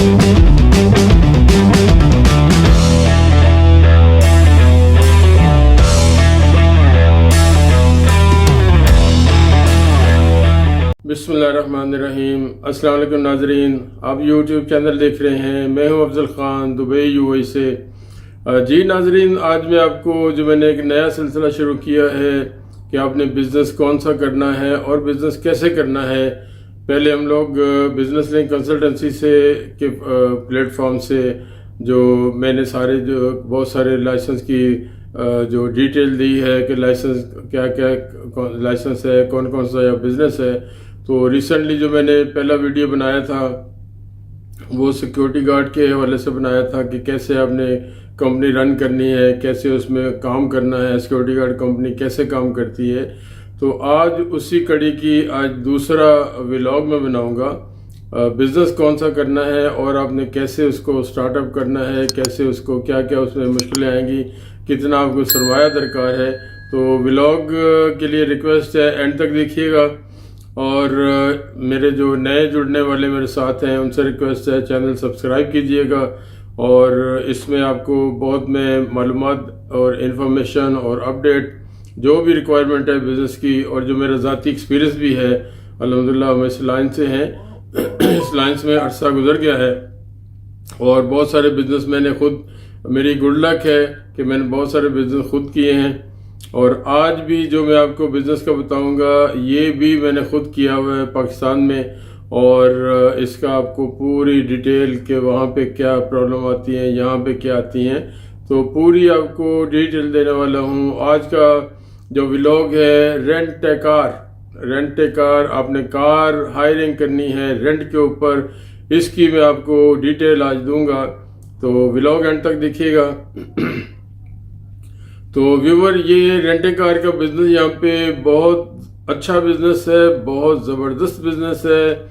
बिस्मिल्लाहिर्रहमानिर्रहीम। अस्सलाम वालेकुम नाज़रीन, आप यूट्यूब चैनल देख रहे हैं। मैं हूं अफजल ख़ान, दुबई यूएई से। जी नाज़रीन, आज मैं आपको जो मैंने एक नया सिलसिला शुरू किया है कि आपने बिज़नेस कौन सा करना है और बिज़नेस कैसे करना है। पहले हम लोग बिज़नेस लिंक कंसल्टेंसी से के प्लेटफॉर्म से जो मैंने बहुत सारे लाइसेंस की जो डिटेल दी है कि लाइसेंस क्या क्या लाइसेंस है, कौन कौन सा बिज़नेस है। तो रिसेंटली जो मैंने पहला वीडियो बनाया था वो सिक्योरिटी गार्ड के हवाले से बनाया था कि कैसे आपने कंपनी रन करनी है, कैसे उसमें काम करना है, सिक्योरिटी गार्ड कंपनी कैसे काम करती है। तो आज उसी कड़ी की आज दूसरा व्लॉग मैं बनाऊंगा। बिज़नेस कौन सा करना है और आपने कैसे उसको स्टार्टअप करना है, कैसे उसको क्या क्या उसमें मुश्किलें आएंगी, कितना आपको सरमाया दरकार है। तो व्लॉग के लिए रिक्वेस्ट है एंड तक देखिएगा। और मेरे जो नए जुड़ने वाले मेरे साथ हैं उनसे रिक्वेस्ट है चैनल सब्सक्राइब कीजिएगा। और इसमें आपको बहुत मैं मालूमात और इन्फॉर्मेशन और अपडेट जो भी रिक्वायरमेंट है बिज़नेस की, और जो मेरा ज़ाती एक्सपीरियंस भी है अल्हम्दुलिल्लाह हम इस लाइन से हैं इस लाइन में अरसा गुजर गया है। और बहुत सारे बिज़नेस मैंने खुद, मेरी गुड लक है कि मैंने बहुत सारे बिज़नेस खुद किए हैं। और आज भी जो मैं आपको बिज़नेस का बताऊंगा ये भी मैंने खुद किया हुआ है पाकिस्तान में। और इसका आपको पूरी डिटेल के वहाँ पे क्या प्रॉब्लम आती हैं, यहाँ पे क्या आती हैं, तो पूरी आपको डिटेल देने वाला हूँ। आज का जो व्लॉग है रेंट ए कार, आपने कार हायरिंग करनी है रेंट के ऊपर, इसकी मैं आपको डिटेल आज दूंगा। तो व्लॉग एंड तक देखिएगा। तो व्यूवर, ये रेंट ए कार का बिजनेस यहाँ पे बहुत अच्छा बिजनेस है, बहुत ज़बरदस्त बिजनेस है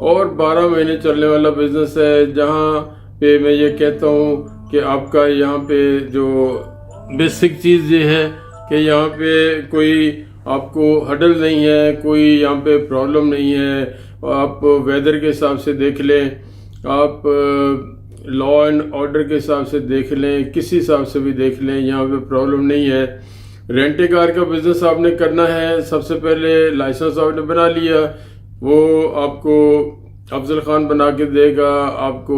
और 12 महीने चलने वाला बिजनेस है। जहाँ पे मैं ये कहता हूँ कि आपका यहाँ पे जो बेसिक चीज़ ये है कि यहाँ पे कोई आपको हडल नहीं है, कोई यहाँ पे प्रॉब्लम नहीं है। आप वेदर के हिसाब से देख लें, आप लॉ एंड ऑर्डर के हिसाब से देख लें, किसी हिसाब से भी देख लें, यहाँ पे प्रॉब्लम नहीं है। रेंट ए कार का बिजनेस आपने करना है, सबसे पहले लाइसेंस आपने बना लिया, वो आपको अफजल खान बना के देगा। आपको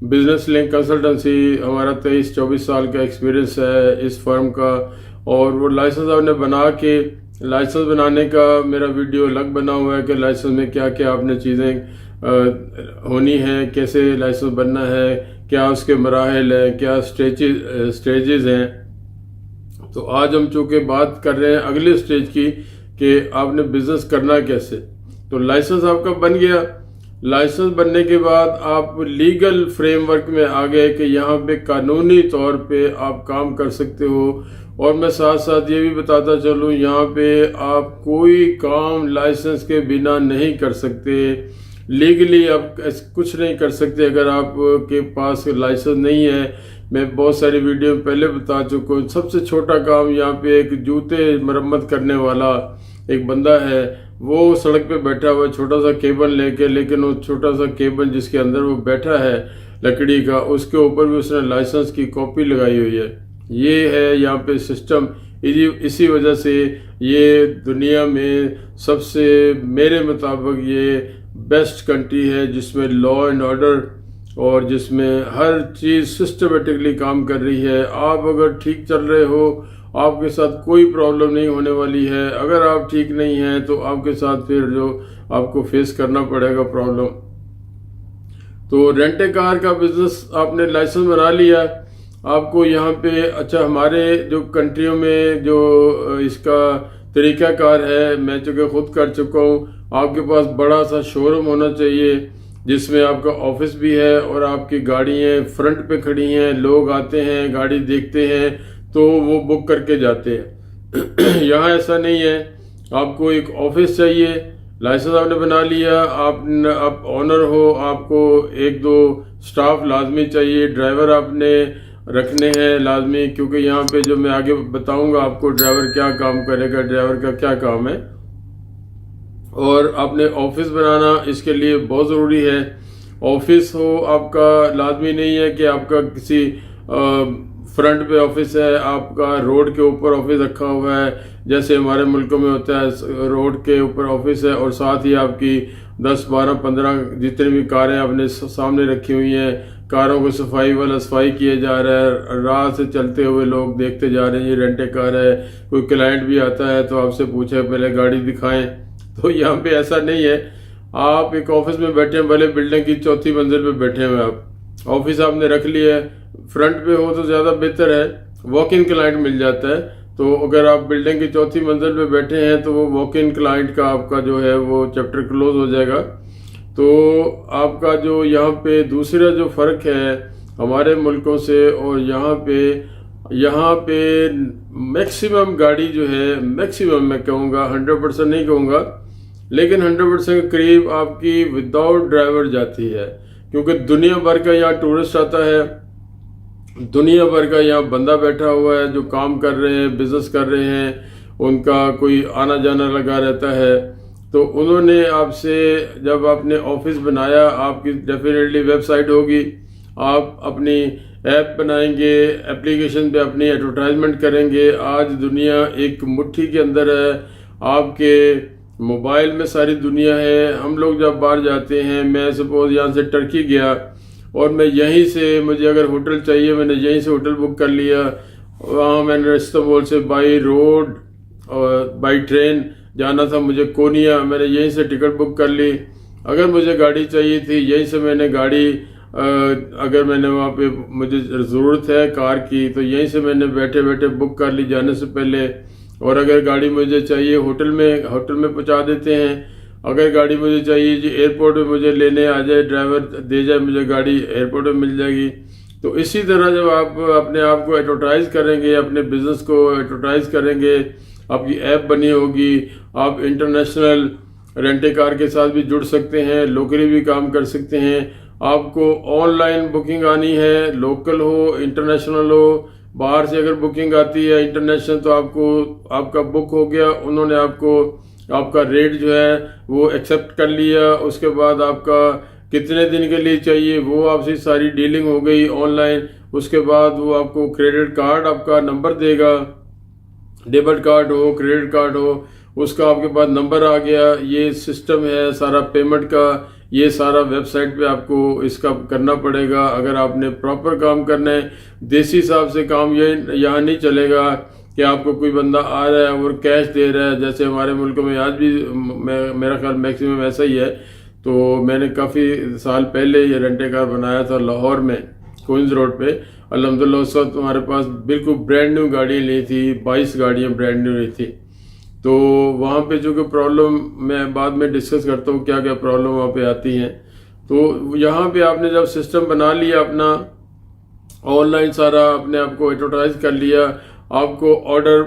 बिजनेस लिंक कंसल्टेंसी, हमारा 23-24 साल का एक्सपीरियंस है इस फर्म का। और वो लाइसेंस आपने बना के, लाइसेंस बनाने का मेरा वीडियो अलग बना हुआ है कि लाइसेंस में क्या क्या आपने चीज़ें होनी है, कैसे लाइसेंस बनना है, क्या उसके मराहल है, क्या स्टेजेस हैं। तो आज हम चूँकि बात कर रहे हैं अगले स्टेज की कि आपने बिजनेस करना कैसे। तो लाइसेंस आपका बन गया, लाइसेंस बनने के बाद आप लीगल फ्रेमवर्क में आ गए कि यहाँ पे कानूनी तौर पे आप काम कर सकते हो। और मैं साथ साथ ये भी बताता चलूँ, यहाँ पे आप कोई काम लाइसेंस के बिना नहीं कर सकते। लीगली आप कुछ नहीं कर सकते अगर आपके पास लाइसेंस नहीं है। मैं बहुत सारी वीडियो पहले बता चुका हूँ। सबसे छोटा काम यहाँ पे एक जूते मरम्मत करने वाला एक बंदा है, वो सड़क पे बैठा हुआ छोटा सा केबल लेके, लेकिन वो छोटा सा केबल जिसके अंदर वो बैठा है लकड़ी का, उसके ऊपर भी उसने लाइसेंस की कॉपी लगाई हुई है। ये है यहाँ पे सिस्टम। इसी वजह से ये दुनिया में सबसे, मेरे मुताबिक ये बेस्ट कंट्री है जिसमें लॉ एंड ऑर्डर और जिसमें हर चीज़ सिस्टमेटिकली काम कर रही है। आप अगर ठीक चल रहे हो, आपके साथ कोई प्रॉब्लम नहीं होने वाली है। अगर आप ठीक नहीं हैं तो आपके साथ फिर जो आपको फेस करना पड़ेगा प्रॉब्लम। तो रेंट ए कार का बिजनेस आपने लाइसेंस बना लिया, आपको यहाँ पे, अच्छा हमारे जो कंट्रियों में जो इसका तरीक़ाकार है, मैं चूँकि खुद कर चुका हूँ, आपके पास बड़ा सा शोरूम होना चाहिए जिसमें आपका ऑफिस भी है और आपकी गाड़ियाँ फ्रंट पे खड़ी हैं, लोग आते हैं गाड़ी देखते हैं तो वो बुक करके जाते हैं। यहाँ ऐसा नहीं है, आपको एक ऑफिस चाहिए। लाइसेंस आपने बना लिया, आप ऑनर हो, आपको 1-2 स्टाफ लाजमी चाहिए, ड्राइवर आपने रखने हैं लाजमी, क्योंकि यहाँ पे जो मैं आगे बताऊंगा आपको ड्राइवर क्या काम करेगा, ड्राइवर का क्या काम है। और आपने ऑफिस बनाना इसके लिए बहुत ज़रूरी है। ऑफिस हो आपका, लाजमी नहीं है कि आपका किसी फ्रंट पे ऑफिस है, आपका रोड के ऊपर ऑफिस रखा हुआ है, जैसे हमारे मुल्कों में होता है रोड के ऊपर ऑफिस है और साथ ही आपकी 10, 12, 15 जितनी भी कारें आपने सामने रखी हुई हैं, कारों को सफाई वाला सफाई किया जा रहा है, राह से चलते हुए लोग देखते जा रहे हैं ये रेंटे कार है। कोई क्लाइंट भी आता है तो आपसे पूछे पहले गाड़ी दिखाएं, तो यहाँ पे ऐसा नहीं है। आप एक ऑफिस में बैठे हैं, भले बिल्डिंग की 4थी मंजिल पे बैठे हुए, आप ऑफिस आपने रख लिया है, फ्रंट पे हो तो ज़्यादा बेहतर है, वॉक इन क्लाइंट मिल जाता है। तो अगर आप बिल्डिंग की 4थी मंजिल पे बैठे हैं तो वो वॉक इन क्लाइंट का आपका जो है वो चैप्टर क्लोज हो जाएगा। तो आपका जो यहाँ पे दूसरा जो फ़र्क है हमारे मुल्कों से और यहाँ पे मैक्सिमम गाड़ी जो है, मैक्सिमम मैं कहूँगा 100% नहीं कहूँगा, लेकिन 100% के करीब आपकी विदाउट ड्राइवर जाती है, क्योंकि दुनिया भर का यहाँ टूरिस्ट आता है, दुनिया भर का यहाँ बंदा बैठा हुआ है जो काम कर रहे हैं, बिजनेस कर रहे हैं, उनका कोई आना जाना लगा रहता है। तो उन्होंने आपसे, जब आपने ऑफिस बनाया, आपकी डेफिनेटली वेबसाइट होगी, आप अपनी ऐप बनाएंगे, एप्लीकेशन पे अपनी एडवर्टाइजमेंट करेंगे। आज दुनिया एक मुट्ठी के अंदर है, आपके मोबाइल में सारी दुनिया है। हम लोग जब बाहर जाते हैं, मैं सपोज यहाँ से टर्की गया और मैं यहीं से, मुझे अगर होटल चाहिए मैंने यहीं से होटल बुक कर लिया, वहाँ मैंने इस्तांबुल से बाई रोड और बाई ट्रेन जाना था मुझे कोनिया, मैंने यहीं से टिकट बुक कर ली। अगर मुझे गाड़ी चाहिए थी यहीं से मैंने गाड़ी, अगर मैंने वहाँ पे मुझे ज़रूरत है कार की तो यहीं से मैंने बैठे बैठे बुक कर ली जाने से पहले। और अगर गाड़ी मुझे चाहिए होटल में पहुँचा देते हैं। अगर गाड़ी मुझे चाहिए जी एयरपोर्ट में मुझे लेने आ जाए, ड्राइवर दे जाए मुझे गाड़ी, एयरपोर्ट में मिल जाएगी। तो इसी तरह जब आप अपने आप को एडवर्टाइज करेंगे, अपने बिजनेस को एडवर्टाइज करेंगे, आपकी ऐप बनी होगी, आप इंटरनेशनल रेंटे कार के साथ भी जुड़ सकते हैं, लोकली भी काम कर सकते हैं। आपको ऑनलाइन बुकिंग आनी है, लोकल हो इंटरनेशनल हो, बाहर से अगर बुकिंग आती है इंटरनेशनल तो आपका बुक हो गया, उन्होंने आपका रेट जो है वो एक्सेप्ट कर लिया। उसके बाद आपका कितने दिन के लिए चाहिए वो आपसे सारी डीलिंग हो गई ऑनलाइन। उसके बाद वो आपको क्रेडिट कार्ड, आपका नंबर देगा, डेबिट कार्ड हो क्रेडिट कार्ड हो, उसका आपके पास नंबर आ गया। ये सिस्टम है सारा पेमेंट का, ये सारा वेबसाइट पे आपको इसका करना पड़ेगा। अगर आपने प्रॉपर काम करना है, देसी हिसाब से काम ये यहाँ नहीं चलेगा कि आपको कोई बंदा आ रहा है और कैश दे रहा है, जैसे हमारे मुल्कों में आज भी मेरा ख्याल मैक्सिमम ऐसा ही है। तो मैंने काफ़ी साल पहले ये रेंटे कार बनाया था लाहौर में, क्वींस रोड पे। अल्हम्दुलिल्लाह उस वक्त हमारे पास बिल्कुल ब्रांड न्यू गाड़ी ली थी, 22 गाड़ियाँ ब्रांड न्यू ली थी। तो वहाँ पे जो कि प्रॉब्लम मैं बाद में डिस्कस करता हूँ क्या क्या प्रॉब्लम वहाँ पे आती हैं। तो यहाँ पे आपने जब सिस्टम बना लिया अपना, ऑनलाइन सारा अपने आप को एडवर्टाइज कर लिया, आपको ऑर्डर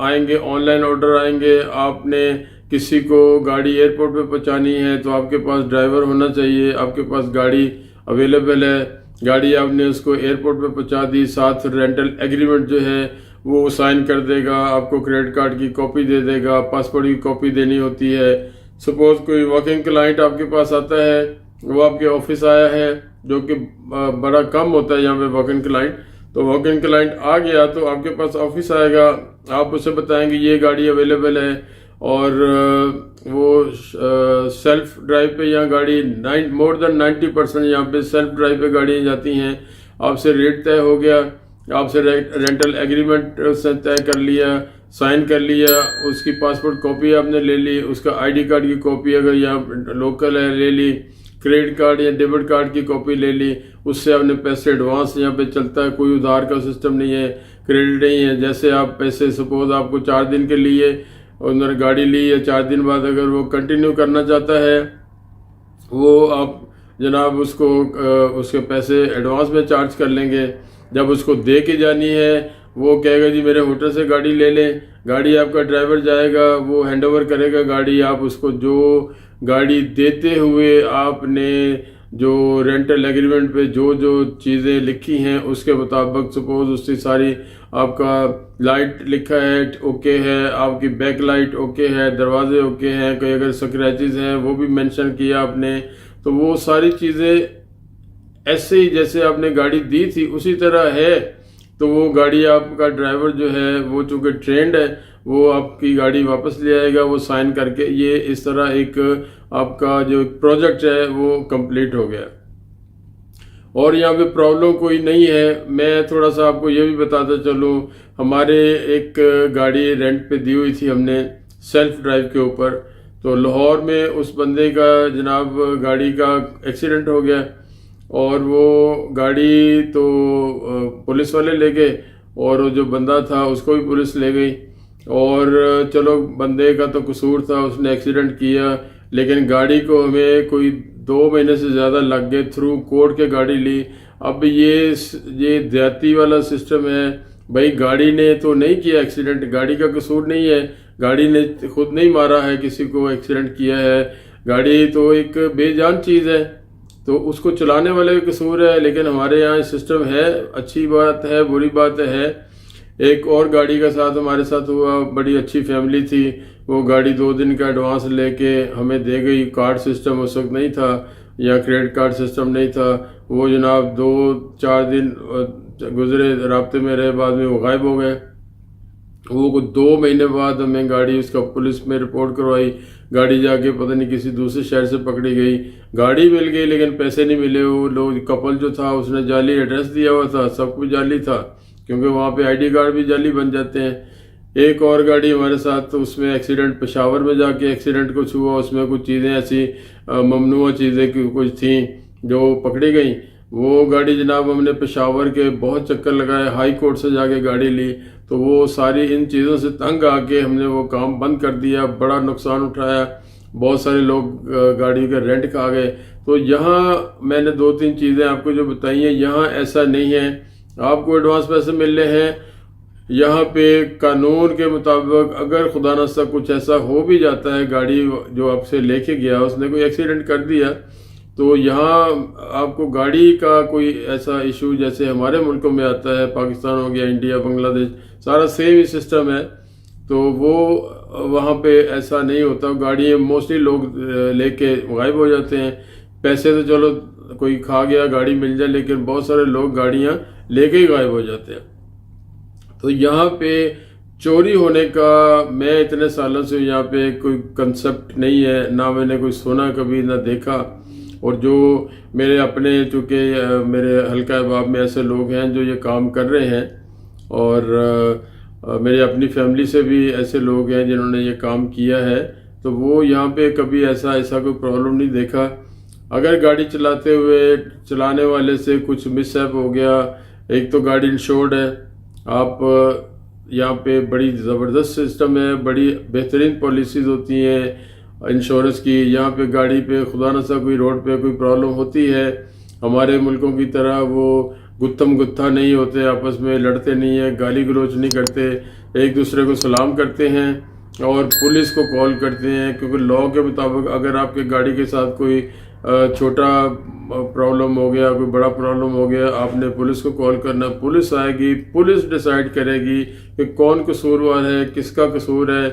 आएंगे, ऑनलाइन ऑर्डर आएंगे। आपने किसी को गाड़ी एयरपोर्ट पे पहुँचानी है तो आपके पास ड्राइवर होना चाहिए, आपके पास गाड़ी अवेलेबल है, गाड़ी आपने उसको एयरपोर्ट पे पहुँचा दी, साथ रेंटल एग्रीमेंट जो है वो साइन कर देगा, आपको क्रेडिट कार्ड की कॉपी दे देगा, पासपोर्ट की कॉपी देनी होती है। सपोज कोई वर्किंग क्लाइंट आपके पास आता है, वो आपके ऑफिस आया है, जो कि बड़ा कम होता है यहाँ पे वर्किंग क्लाइंट। तो वर्किंग क्लाइंट आ गया तो आपके पास ऑफिस आएगा, आप उसे बताएंगे ये गाड़ी अवेलेबल है, और वो सेल्फ ड्राइव पे यहाँ गाड़ी मोर देन 90% यहाँ पे सेल्फ ड्राइव पे गाड़ियाँ जाती हैं। आपसे रेट तय हो गया, आपसे रेंटल एग्रीमेंट से तय कर लिया, साइन कर लिया, उसकी पासपोर्ट कॉपी आपने ले ली, उसका आईडी कार्ड की कॉपी अगर यहाँ लोकल है ले ली, क्रेडिट कार्ड या डेबिट कार्ड की कॉपी ले ली, उससे आपने पैसे एडवांस यहाँ पे चलता है, कोई उधार का सिस्टम नहीं है, क्रेडिट नहीं है। जैसे आप पैसे सपोज आपको 4 दिन के लिए उन्होंने गाड़ी ली है, 4 दिन बाद अगर वो कंटिन्यू करना चाहता है, वो आप जनाब उसको उसके पैसे एडवांस में चार्ज कर लेंगे। जब उसको दे के जानी है वो कहेगा जी मेरे होटल से गाड़ी ले लें, गाड़ी आपका ड्राइवर जाएगा, वो हैंडओवर करेगा गाड़ी, आप उसको जो गाड़ी देते हुए आपने जो रेंटल एग्रीमेंट पे जो जो चीज़ें लिखी हैं उसके मुताबिक, सपोज उसकी सारी आपका लाइट लिखा है ओके है, आपकी बैक लाइट ओके है, दरवाजे ओके हैं, कोई अगर स्क्रैचेस हैं वो भी मेंशन किया आपने, तो वो सारी चीज़ें ऐसे ही जैसे आपने गाड़ी दी थी उसी तरह है। तो वो गाड़ी आपका ड्राइवर जो है वो चूँकि ट्रेंड है, वो आपकी गाड़ी वापस ले आएगा, वो साइन करके। ये इस तरह एक आपका जो प्रोजेक्ट है वो कंप्लीट हो गया और यहाँ पे प्रॉब्लम कोई नहीं है। मैं थोड़ा सा आपको ये भी बताता चलूँ, हमारे एक गाड़ी रेंट पे दी हुई थी हमने सेल्फ ड्राइव के ऊपर। तो लाहौर में उस बंदे का जनाब गाड़ी का एक्सीडेंट हो गया और वो गाड़ी तो पुलिस वाले ले गए और वो जो बंदा था उसको भी पुलिस ले गई। और चलो बंदे का तो कसूर था, उसने एक्सीडेंट किया, लेकिन गाड़ी को हमें कोई 2 महीने से ज़्यादा लग गए, थ्रू कोर्ट के गाड़ी ली। अब ये ज्यादती वाला सिस्टम है भाई, गाड़ी ने तो नहीं किया एक्सीडेंट, गाड़ी का कसूर नहीं है, गाड़ी ने खुद नहीं मारा है किसी को, एक्सीडेंट किया है। गाड़ी तो एक बेजान चीज़ है, तो उसको चलाने वाले का कसूर है। लेकिन हमारे यहाँ सिस्टम है, अच्छी बात है बुरी बात है। एक और गाड़ी का साथ हमारे साथ हुआ, बड़ी अच्छी फैमिली थी, वो गाड़ी 2 दिन का एडवांस लेके हमें दे गई। कार्ड सिस्टम उस वक्त नहीं था या क्रेडिट कार्ड सिस्टम नहीं था। वो जनाब 2-4 दिन गुजरे, राब्ते में रहे, बाद में वो गायब हो गए। वो 2 महीने बाद हमें गाड़ी उसका पुलिस में रिपोर्ट करवाई, गाड़ी जाके पता नहीं किसी दूसरे शहर से पकड़ी गई, गाड़ी मिल गई लेकिन पैसे नहीं मिले। वो लोग कपल जो था उसने जाली एड्रेस दिया हुआ था, सब कुछ जाली था, क्योंकि वहाँ पे आईडी कार्ड भी जाली बन जाते हैं। एक और गाड़ी हमारे साथ, तो उसमें एक्सीडेंट पेशावर में जाके एक्सीडेंट कुछ हुआ, उसमें कुछ चीज़ें ऐसी ममनुआ चीज़ें कुछ थी जो पकड़ी गई। वो गाड़ी जनाब हमने पेशावर के बहुत चक्कर लगाए, हाई कोर्ट से जाके गाड़ी ली, तो वो सारी इन चीज़ों से तंग आके हमने वो काम बंद कर दिया, बड़ा नुकसान उठाया, बहुत सारे लोग गाड़ी का रेंट खा गए। तो यहाँ मैंने 2-3 चीज़ें आपको जो बताई हैं, यहाँ ऐसा नहीं है आपको एडवांस पैसे मिल रहे हैं। यहाँ पे कानून के मुताबिक अगर खुदा न सा कुछ ऐसा हो भी जाता है, गाड़ी जो आपसे लेके गया उसने कोई एक्सीडेंट कर दिया, तो यहाँ आपको गाड़ी का कोई ऐसा इशू जैसे हमारे मुल्कों में आता है, पाकिस्तान हो गया, इंडिया, बांग्लादेश, सारा सेम ही सिस्टम है, तो वो वहाँ पे ऐसा नहीं होता। गाड़ी मोस्टली लोग लेके गायब हो जाते हैं। पैसे तो चलो कोई खा गया, गाड़ी मिल जाए, लेकिन बहुत सारे लोग गाड़ियाँ लेके ही गायब हो जाते हैं। तो यहाँ पे चोरी होने का मैं इतने सालों से यहाँ पे कोई कंसेप्ट नहीं है, ना मैंने कोई सुना कभी, ना देखा। और जो मेरे अपने चूँकि मेरे हल्का अहबाब में ऐसे लोग हैं जो ये काम कर रहे हैं, और मेरी अपनी फैमिली से भी ऐसे लोग हैं जिन्होंने ये काम किया है, तो वो यहाँ पे कभी ऐसा कोई प्रॉब्लम नहीं देखा। अगर गाड़ी चलाते हुए चलाने वाले से कुछ मिसहैप हो गया, एक तो गाड़ी इंश्योर्ड है, आप यहाँ पे बड़ी ज़बरदस्त सिस्टम है, बड़ी बेहतरीन पॉलिसीज़ होती हैं इंश्योरेंस की। यहाँ पे गाड़ी पे खुदा न सा कोई रोड पे कोई प्रॉब्लम होती है, हमारे मुल्कों की तरह वो गुत्थम गुत्था नहीं होते, आपस में लड़ते नहीं है, गाली गलौज नहीं करते, एक दूसरे को सलाम करते हैं और पुलिस को कॉल करते हैं। क्योंकि लॉ के मुताबिक अगर आपके गाड़ी के साथ कोई छोटा प्रॉब्लम हो गया, कोई बड़ा प्रॉब्लम हो गया, आपने पुलिस को कॉल करना, पुलिस आएगी, पुलिस डिसाइड करेगी कि कौन कसूरवार है, किसका कसूर है।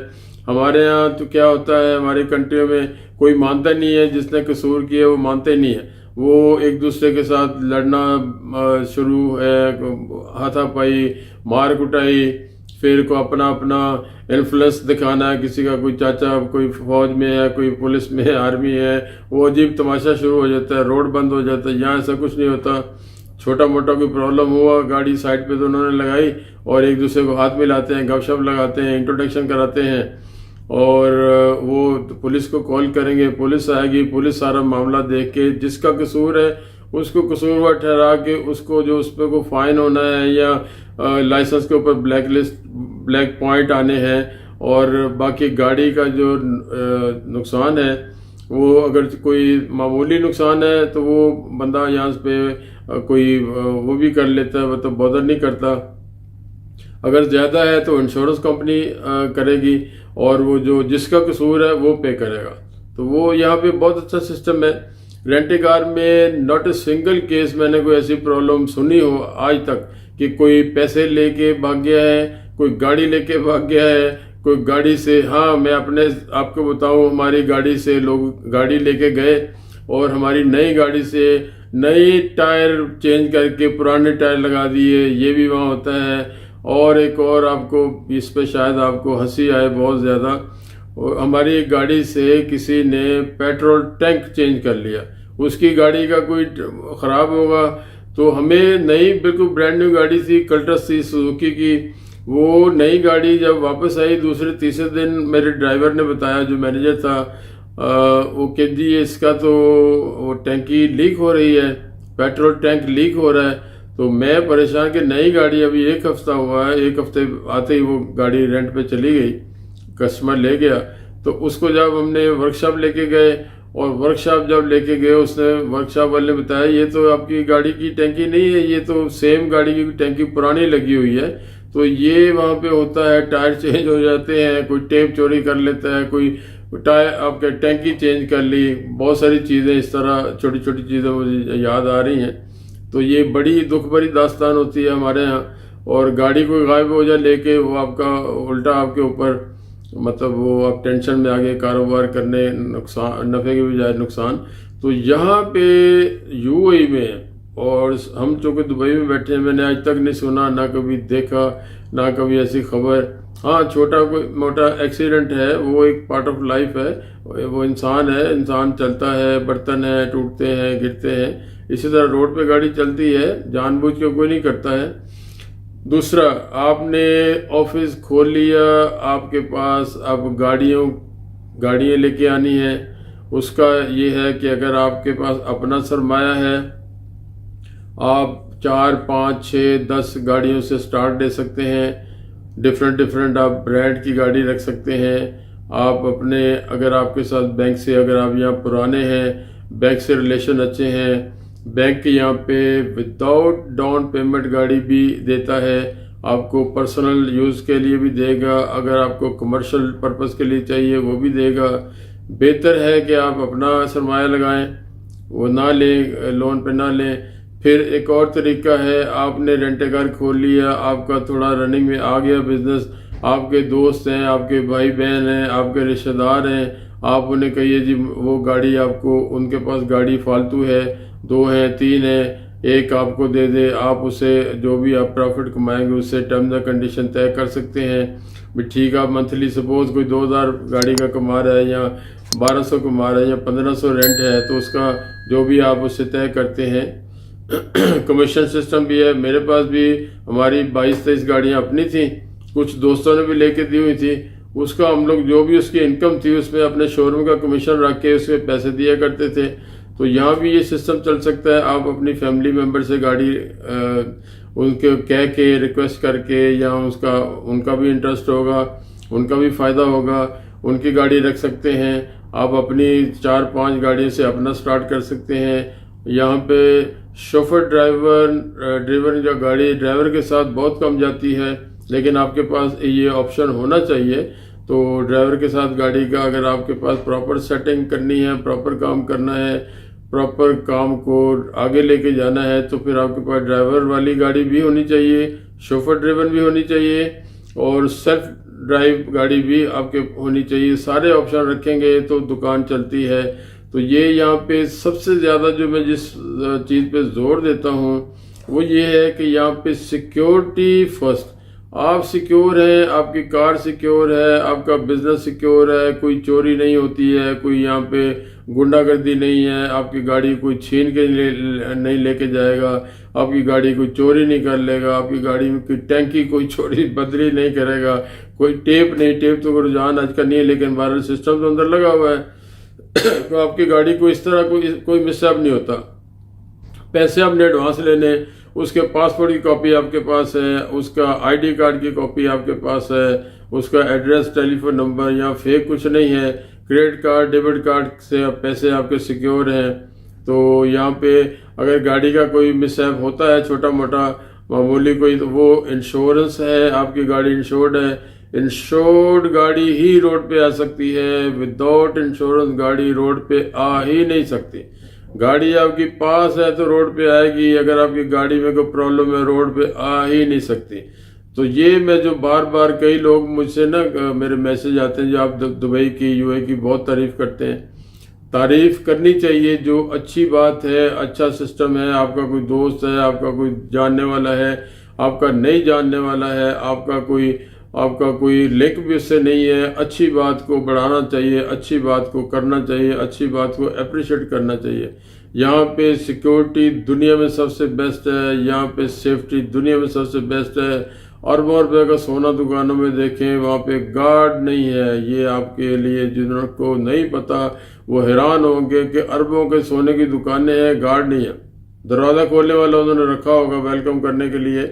हमारे यहाँ तो क्या होता है, हमारी कंट्री में कोई मानता नहीं है, जिसने कसूर किया वो मानते नहीं है, वो एक दूसरे के साथ लड़ना शुरू है, हाथापाई, मार कुटाई, फिर को अपना इन्फ्लुएंस दिखाना है, किसी का कोई चाचा कोई फौज में है, कोई पुलिस में है, आर्मी है, वो अजीब तमाशा शुरू हो जाता है, रोड बंद हो जाता है। यहाँ ऐसा कुछ नहीं होता, छोटा मोटा कोई प्रॉब्लम हुआ, गाड़ी साइड पे तो उन्होंने लगाई और एक दूसरे को हाथ मिलाते हैं, गपशप लगाते हैं, इंट्रोडक्शन कराते हैं, और वो पुलिस को कॉल करेंगे, पुलिस आएगी, पुलिस सारा मामला देख के जिसका कसूर है उसको कसूरवार ठहरा के उसको जो उस पर को फाइन होना है या लाइसेंस के ऊपर ब्लैक पॉइंट आने हैं, और बाकी गाड़ी का जो नुकसान है वो अगर कोई मामूली नुकसान है तो वो बंदा यहाँ पे कोई वो भी कर लेता है, वो तो बॉदर नहीं करता। अगर ज़्यादा है तो इंश्योरेंस कंपनी करेगी और वो जो जिसका कसूर है वो पे करेगा। तो वो यहाँ पे बहुत अच्छा सिस्टम है। रेंट कार में नॉट ए सिंगल केस मैंने कोई ऐसी प्रॉब्लम सुनी हो आज तक कि कोई पैसे लेके भाग गया है, कोई गाड़ी लेके भाग गया है, कोई गाड़ी से, हाँ मैं अपने आपको बताऊं, हमारी गाड़ी से लोग गाड़ी लेके गए, और हमारी नई गाड़ी से नई टायर चेंज करके पुराने टायर लगा दिए, ये भी वहाँ होता है। और एक और आपको इस पे शायद आपको हंसी आए बहुत ज़्यादा, और हमारी एक गाड़ी से किसी ने पेट्रोल टैंक चेंज कर लिया। उसकी गाड़ी का कोई ख़राब होगा तो हमें नई बिल्कुल ब्रांड न्यू गाड़ी थी, कल्टस थी सुजुकी की। वो नई गाड़ी जब वापस आई दूसरे तीसरे दिन मेरे ड्राइवर ने बताया, जो मैनेजर था, वो कह जी इसका तो वो टैंकी लीक हो रही है, पेट्रोल टैंक लीक हो रहा है। तो मैं परेशान कि नई गाड़ी अभी 1 हफ्ता हुआ है, 1 हफ्ते आते ही वो गाड़ी रेंट पे चली गई, कस्टमर ले गया। तो उसको जब हमने वर्कशॉप लेके गए, और वर्कशॉप जब लेके गए उसने वर्कशॉप वाले ने बताया ये तो आपकी गाड़ी की टैंकी नहीं है, ये तो सेम गाड़ी की टैंकी पुरानी लगी हुई है। तो ये वहाँ पे होता है, टायर चेंज हो जाते हैं, कोई टेप चोरी कर लेता है, कोई टायर आपके टैंकी चेंज कर ली, बहुत सारी चीज़ें इस तरह छोटी छोटी चीज़ें मुझे याद आ रही हैं। तो ये बड़ी दुख भरी दास्तान होती है हमारे यहाँ। और गाड़ी कोई गायब हो जाए लेके, वो आपका उल्टा आपके ऊपर, मतलब वो आप टेंशन में आ गए कारोबार करने, नुकसान, नफ़े के बजाय नुकसान। तो यहाँ पे यूएई में, और हम चूँकि दुबई में बैठे हैं, मैंने आज तक नहीं सुना, ना कभी देखा, ना कभी ऐसी खबर। हाँ, छोटा कोई मोटा एक्सीडेंट है, वो एक पार्ट ऑफ लाइफ है, वो इंसान है, इंसान चलता है, बर्तन है टूटते हैं, गिरते हैं, इसी तरह रोड पे गाड़ी चलती है, जानबूझ के कोई नहीं करता है। दूसरा, आपने ऑफिस खोल लिया, आपके पास अब गाड़ियाँ लेके आनी है, उसका ये है कि अगर आपके पास अपना सरमाया है, आप 4, 5, 6, 10 गाड़ियों से स्टार्ट दे सकते हैं। डिफरेंट आप ब्रांड की गाड़ी रख सकते हैं। आप अपने, अगर आपके साथ बैंक से, अगर आप यहाँ पुराने हैं, बैंक से रिलेशन अच्छे हैं, बैंक यहाँ पे विदाउट डाउन पेमेंट गाड़ी भी देता है, आपको पर्सनल यूज़ के लिए भी देगा, अगर आपको कमर्शियल पर्पस के लिए चाहिए वो भी देगा। बेहतर है कि आप अपना सरमाया लगाएं, वो ना लें, लोन पे ना लें। फिर एक और तरीका है, आपने रेंटे कार खोल लिया, आपका थोड़ा रनिंग में आ गया बिजनेस, आपके दोस्त हैं, आपके भाई बहन हैं, आपके रिश्तेदार हैं, आप उन्हें कहिए जी वो गाड़ी आपको, उनके पास गाड़ी फालतू है, 2 हैं 3 है, एक आपको दे दे, आप उसे जो भी आप प्रॉफिट कमाएंगे उससे टर्म्स एंड कंडीशन तय कर सकते हैं। भी ठीक, आप मंथली सपोज कोई 2000 गाड़ी का कमा रहा है, या 1200 कमा रहा है, या 1500 रेंट है, तो उसका जो भी आप उससे तय करते हैं। कमीशन सिस्टम भी है। मेरे पास भी हमारी 22-23 गाड़ियाँ अपनी थी, कुछ दोस्तों ने भी लेके दी हुई थी, उसका हम लोग जो भी उसकी इनकम थी उसमें अपने शोरूम का कमीशन रख के उसमें पैसे दिया करते थे। तो यहाँ भी ये सिस्टम चल सकता है, आप अपनी फैमिली मेम्बर से गाड़ी उनके कह के रिक्वेस्ट करके, या उनका भी इंटरेस्ट होगा, उनका भी फ़ायदा होगा, उनकी गाड़ी रख सकते हैं। आप अपनी 4-5 गाड़ियों से अपना स्टार्ट कर सकते हैं। यहाँ पे शोफर ड्राइवर या गाड़ी ड्राइवर के साथ बहुत कम जाती है, लेकिन आपके पास ये ऑप्शन होना चाहिए। तो ड्राइवर के साथ गाड़ी का, अगर आपके पास प्रॉपर सेटिंग करनी है, प्रॉपर काम करना है, प्रॉपर काम को आगे लेके जाना है, तो फिर आपके पास ड्राइवर वाली गाड़ी भी होनी चाहिए, शोफर ड्रिवन भी होनी चाहिए, और सेल्फ ड्राइव गाड़ी भी आपके होनी चाहिए। सारे ऑप्शन रखेंगे तो दुकान चलती है। तो ये यहाँ पे सबसे ज़्यादा जो मैं जिस चीज़ पे जोर देता हूँ वो ये है कि यहाँ पे सिक्योरिटी फर्स्ट। आप सिक्योर हैं, आपकी कार सिक्योर है, आपका बिजनेस सिक्योर है, कोई चोरी नहीं होती है, कोई यहाँ पे गुंडागर्दी नहीं है, आपकी गाड़ी कोई छीन के नहीं लेके जाएगा, आपकी गाड़ी कोई चोरी नहीं कर लेगा, आपकी गाड़ी में कोई टैंकी कोई चोरी बदली नहीं करेगा, कोई टेप नहीं, टेप तो रुझान आज का नहीं है, लेकिन वायरल सिस्टम तो अंदर लगा हुआ है। तो आपकी गाड़ी को इस तरह कोई मिसअप नहीं होता। पैसे आपने एडवांस लेने, उसके पासपोर्ट की कॉपी आपके पास है, उसका आईडी कार्ड की कॉपी आपके पास है, उसका एड्रेस, टेलीफोन नंबर, या फेक कुछ नहीं है। क्रेडिट कार्ड, डेबिट कार्ड से पैसे आपके सिक्योर हैं। तो यहाँ पे अगर गाड़ी का कोई मिसअप होता है, छोटा मोटा मामूली कोई, तो वो इंश्योरेंस है, आपकी गाड़ी इंश्योर्ड है। इंश्योर्ड गाड़ी ही रोड पे आ सकती है, विदाउट इंश्योरेंस गाड़ी रोड पे आ ही नहीं सकती। गाड़ी आपकी पास है तो रोड पे आएगी, अगर आपकी गाड़ी में कोई प्रॉब्लम है रोड पे आ ही नहीं सकती। तो ये मैं जो बार बार, कई लोग मुझसे ना मेरे मैसेज आते हैं जो आप दुबई की, यूएई की बहुत तारीफ करते हैं, तारीफ करनी चाहिए। जो अच्छी बात है, अच्छा सिस्टम है, आपका कोई दोस्त है, आपका कोई जानने वाला है, आपका नहीं जानने वाला है, आपका कोई लिंक भी उससे नहीं है, अच्छी बात को बढ़ाना चाहिए, अच्छी बात को करना चाहिए, अच्छी बात को अप्रिशिएट करना चाहिए। यहाँ पे सिक्योरिटी दुनिया में सबसे बेस्ट है, यहाँ पे सेफ्टी दुनिया में सबसे बेस्ट है। अरबों रुपये का सोना दुकानों में देखें, वहाँ पे गार्ड नहीं है। ये आपके लिए जिनको नहीं पता वो हैरान होंगे कि अरबों के सोने की दुकानें हैं, गार्ड नहीं है। दरवाज़ा खोलने वाला उन्होंने रखा होगा वेलकम करने के लिए,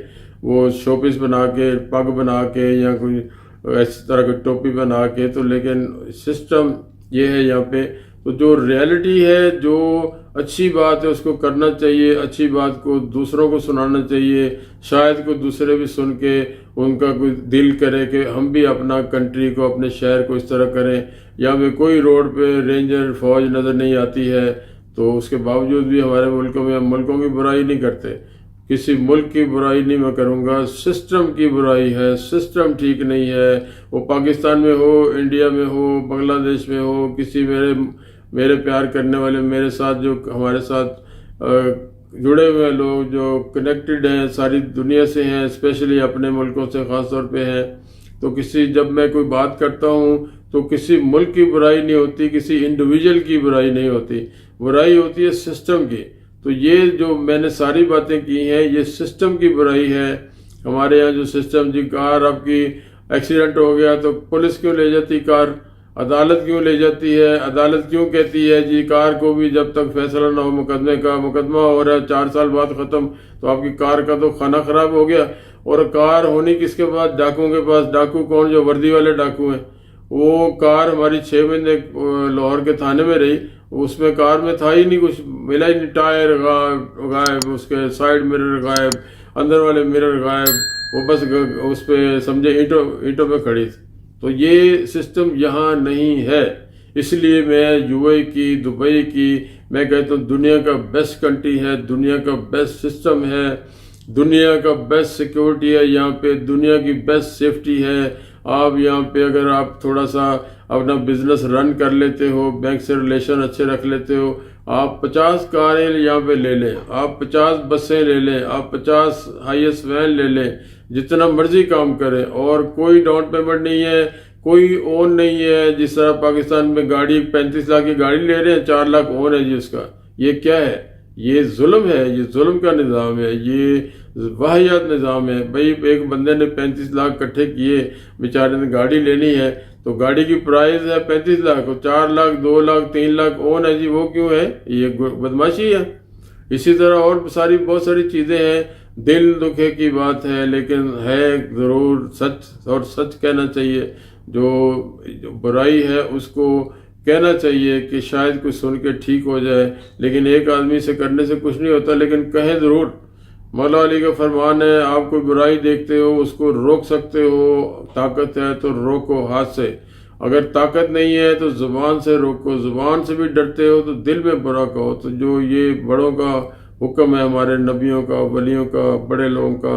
वो शोपीस बना के, पग बना के, या कोई इस तरह की टोपी बना के, तो लेकिन सिस्टम ये है यहाँ पे। तो जो रियलिटी है, जो अच्छी बात है उसको करना चाहिए, अच्छी बात को दूसरों को सुनाना चाहिए। शायद कोई दूसरे भी सुन के उनका कोई दिल करे कि हम भी अपना कंट्री को, अपने शहर को इस तरह करें। या में कोई रोड पे रेंजर फौज नज़र नहीं आती है, तो उसके बावजूद भी हमारे मुल्कों में, हम मुल्कों की बुराई नहीं करते, किसी मुल्क की बुराई नहीं मैं करूँगा, सिस्टम की बुराई है। सिस्टम ठीक नहीं है, वो पाकिस्तान में हो, इंडिया में हो, बांग्लादेश में हो, किसी मेरे प्यार करने वाले, मेरे साथ जो हमारे साथ जुड़े हुए लोग जो कनेक्टेड हैं, सारी दुनिया से हैं, स्पेशली अपने मुल्कों से ख़ास तौर पे हैं। तो जब मैं कोई बात करता हूँ तो किसी मुल्क की बुराई नहीं होती, किसी इंडिविजुअल की बुराई नहीं होती, बुराई होती है सिस्टम की। तो ये जो मैंने सारी बातें की हैं, ये सिस्टम की बुराई है। हमारे यहाँ जो सिस्टम, जी कार आपकी एक्सीडेंट हो गया तो पुलिस क्यों ले जाती कार, अदालत क्यों ले जाती है, अदालत क्यों कहती है जी कार को भी जब तक फैसला ना हो मुकदमे का, मुकदमा हो रहा है 4 साल बाद ख़त्म, तो आपकी कार का तो खाना ख़राब हो गया। और कार होनी किसके पास, डाकुओं के पास। डाकू कौन, जो वर्दी वाले डाकू हैं। वो कार हमारी 6 महीने लाहौर के थाने में रही, उसमें कार में था ही नहीं कुछ, मिला ही नहीं। टायर गायब, उसके साइड मिरर गायब, अंदर वाले मिरर गायब, वो बस उस पर समझे ईंटों पे खड़ी थी। तो ये सिस्टम यहाँ नहीं है। इसलिए मैं यूएई की, दुबई की, मैं कहता हूँ दुनिया का बेस्ट कंट्री है, दुनिया का बेस्ट सिस्टम है, दुनिया का बेस्ट सिक्योरिटी है यहाँ पे, दुनिया की बेस्ट सेफ्टी है। आप यहाँ पे अगर आप थोड़ा सा अपना बिजनेस रन कर लेते हो, बैंक से रिलेशन अच्छे रख लेते हो, आप 50 कारें यहाँ पे ले लें, आप 50 बसें ले लें, आप 50 हाईएस्ट वैन ले लें, जितना मर्जी काम करें, और कोई डाउन पेमेंट नहीं है, कोई ओन नहीं है। जिस तरह पाकिस्तान में गाड़ी 35 लाख की गाड़ी ले रहे हैं, 4 लाख ओन है जी उसका। ये क्या है, ये जुल्म है, ये जुल्म का निज़ाम है, ये वाहियात निज़ाम है। भाई एक बंदे ने 35 लाख इकट्ठे किए, बेचारे ने गाड़ी लेनी है, तो गाड़ी की प्राइस है 35 लाख, 4 लाख, 2 लाख, 3 लाख ओन है जी, वो क्यों है, ये बदमाशी है। इसी तरह और बहुत सारी चीज़ें हैं। दिल दुखे की बात है, लेकिन है ज़रूर सच, और सच कहना चाहिए। जो बुराई है उसको कहना चाहिए कि शायद कुछ सुन के ठीक हो जाए, लेकिन एक आदमी से करने से कुछ नहीं होता, लेकिन कहें ज़रूर। मौला अली का फरमान है, आप कोई बुराई देखते हो उसको रोक सकते हो, ताकत है तो रोको हाथ से, अगर ताकत नहीं है तो ज़ुबान से रोको, ज़ुबान से भी डरते हो तो दिल में बुरा कहो। तो जो ये बड़ों का हुक्म है, हमारे नबियों का, वलियों का, बड़े लोगों का,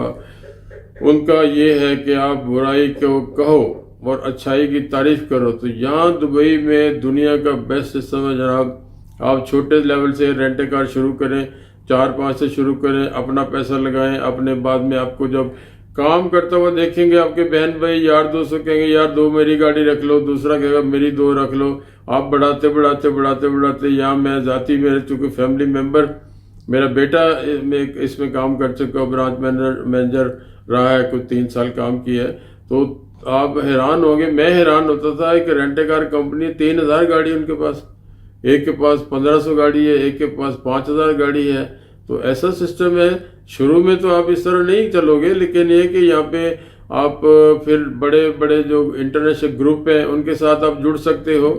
उनका ये है कि आप बुराई को कहो और अच्छाई की तारीफ करो। तो यहाँ दुबई में दुनिया का बेस्ट सिस्टम है जनाब। आप छोटे लेवल से रेंट कार शुरू करें, 4-5 से शुरू करें, अपना पैसा लगाएं, अपने बाद में आपको जब काम करता हुआ देखेंगे आपके बहन भाई, यार दोस्त कहेंगे यार 2 मेरी गाड़ी रख लो, दूसरा कहेगा मेरी 2 रख लो। आप बढ़ाते बढ़ाते बढ़ाते बढ़ाते, यहाँ मैं जाती, मेरे चूँकि फैमिली मेम्बर, मेरा बेटा इसमें काम कर चुका, ब्रांच मैनेजर रहा है, कुछ 3 साल काम किया है। तो आप हैरान होंगे, मैं हैरान होता था कि रेंट कार कंपनी 3000 गाड़ी उनके पास, एक के पास 1500 गाड़ी है, एक के पास 5000 गाड़ी है। तो ऐसा सिस्टम है। शुरू में तो आप इस तरह नहीं चलोगे, लेकिन ये कि यहाँ पे आप फिर बड़े बड़े जो इंटरनेशनल ग्रुप हैं उनके साथ आप जुड़ सकते हो।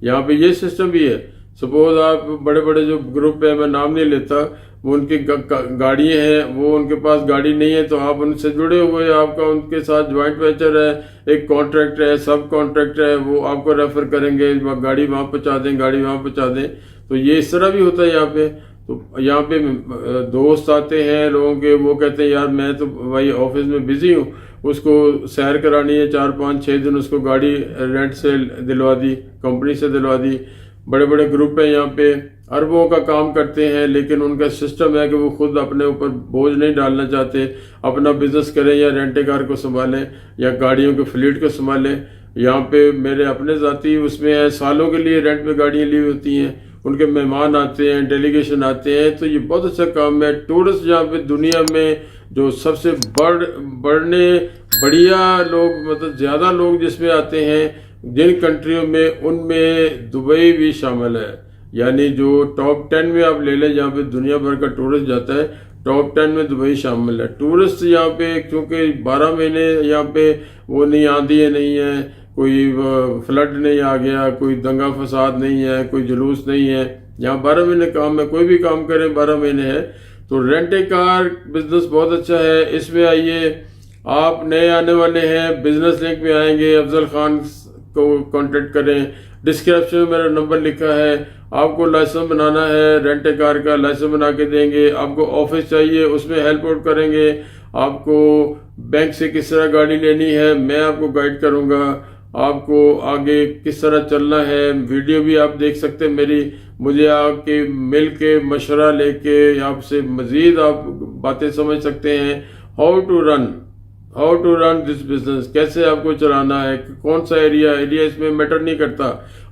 यहाँ पे ये सिस्टम भी है। सपोज आप बड़े बड़े जो ग्रुप है, मैं नाम नहीं लेता, वो उनकी गाड़ियाँ हैं, वो उनके पास गाड़ी नहीं है, तो आप उनसे जुड़े हुए, आपका उनके साथ ज्वाइंट वेंचर है, एक कॉन्ट्रैक्ट है, सब कॉन्ट्रैक्ट है, वो आपको रेफर करेंगे, गाड़ी वहाँ पहुँचा दें, गाड़ी वहाँ पहुँचा दें। तो ये इस तरह भी होता है यहाँ पे। तो यहाँ पे दोस्त आते हैं लोगों के, वो कहते हैं यार मैं तो भाई ऑफिस में बिजी हूँ, उसको सैर करानी है 4-5-6 दिन, उसको गाड़ी रेंट से दिलवा दी, कंपनी से दिलवा दी, बड़े बड़े ग्रुप हैं यहाँ पे, अरबों का काम करते हैं, लेकिन उनका सिस्टम है कि वो खुद अपने ऊपर बोझ नहीं डालना चाहते, अपना बिजनेस करें या रेंटे कार को संभालें या गाड़ियों के फ्लीट को संभालें। यहाँ पे मेरे अपने ज़ाती उसमें है, सालों के लिए रेंट पे गाड़ियाँ ली होती हैं, उनके मेहमान आते हैं, डेलीगेशन आते हैं, तो ये बहुत अच्छा काम है। टूरिस्ट यहाँ पे दुनिया में जो सबसे बढ़िया लोग, मतलब ज़्यादा लोग जिसमें आते हैं जिन कंट्रियों में, उनमें दुबई भी शामिल है। यानी जो टॉप 10 में आप ले लें जहाँ पे दुनिया भर का टूरिस्ट जाता है, टॉप 10 में दुबई शामिल है। टूरिस्ट यहाँ पे क्योंकि 12 महीने यहाँ पे वो नहीं, आंधी नहीं है, कोई फ्लड नहीं आ गया, कोई दंगा फसाद नहीं है, कोई जुलूस नहीं है, यहाँ 12 महीने काम है, कोई भी काम करें 12 महीने है। तो रेंट ए कार बिजनेस बहुत अच्छा है, इसमें आइए। आप नए आने वाले हैं, बिजनेस लिंक में आएंगे, अफजल खान को कांटेक्ट करें, डिस्क्रिप्शन में मेरा नंबर लिखा है। आपको लाइसेंस बनाना है, रेंट ए कार का लाइसेंस बना के देंगे। आपको ऑफिस चाहिए, उसमें हेल्प आउट करेंगे। आपको बैंक से किस तरह गाड़ी लेनी है मैं आपको गाइड करूंगा। आपको आगे किस तरह चलना है, वीडियो भी आप देख सकते हैं मेरी, मुझे आके मिल के मशवरा लेके आपसे मजीद आप बातें समझ सकते हैं। How to run this business, कैसे आपको चलाना है, कौन सा एरिया इसमें मैटर नहीं करता।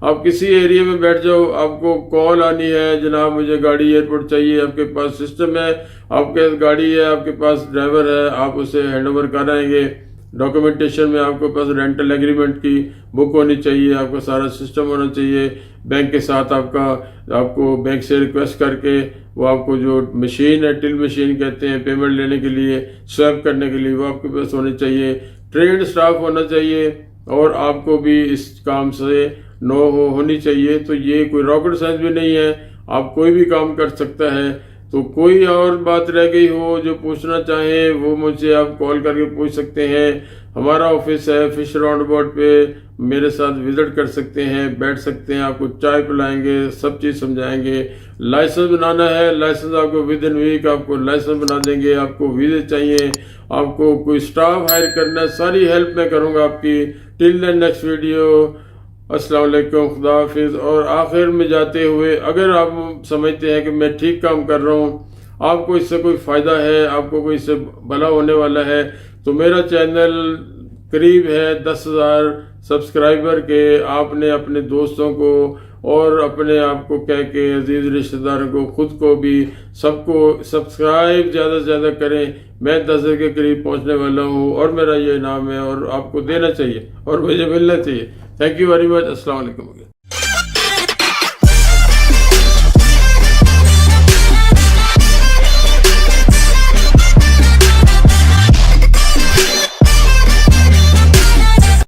आप किसी एरिया में बैठ जाओ, आपको कॉल आनी है, जनाब मुझे गाड़ी एयरपोर्ट चाहिए, आपके पास सिस्टम है, आपके पास गाड़ी है, आपके पास ड्राइवर है, आप उसे हैंड ओवर कराएंगे। डॉक्यूमेंटेशन में आपके पास रेंटल एग्रीमेंट की बुक होनी चाहिए, आपका सारा सिस्टम होना चाहिए। बैंक के साथ आपको बैंक से रिक्वेस्ट करके वो आपको जो मशीन है, टिल मशीन कहते हैं, पेमेंट लेने के लिए, स्वैप करने के लिए, वो आपके पास होनी चाहिए। ट्रेंड स्टाफ होना चाहिए और आपको भी इस काम से होनी चाहिए। तो ये कोई रॉकेट साइंस भी नहीं है, आप कोई भी काम कर सकता है। तो कोई और बात रह गई हो जो पूछना चाहें वो मुझे आप कॉल करके पूछ सकते हैं। हमारा ऑफिस है फिश राउंड अबाउट पे, मेरे साथ विजिट कर सकते हैं, बैठ सकते हैं, आपको चाय पिलाएंगे, सब चीज़ समझाएंगे। लाइसेंस बनाना है, लाइसेंस आपको विद इन वीक आपको लाइसेंस बना देंगे। आपको वीज़े चाहिए, आपको कोई स्टाफ हायर करना है, सारी हेल्प मैं करूँगा आपकी। टिल द नेक्स्ट वीडियो, अस्सलाम वालेकुम, खुदा हाफिज़। और आखिर में जाते हुए, अगर आप समझते हैं कि मैं ठीक काम कर रहा हूँ, आपको इससे कोई फ़ायदा है, आपको कोई इससे भला होने वाला है, तो मेरा चैनल करीब है 10,000 सब्सक्राइबर के। आपने अपने दोस्तों को और अपने आप को कह के अजीज़ रिश्तेदारों को, खुद को भी, सबको सब्सक्राइब ज़्यादा से ज़्यादा करें। मैं 10,000 के करीब पहुंचने वाला हूं और मेरा ये इनाम है और आपको देना चाहिए और मुझे मिलना चाहिए। Thank you very much. अस्सलाम वालेकुम।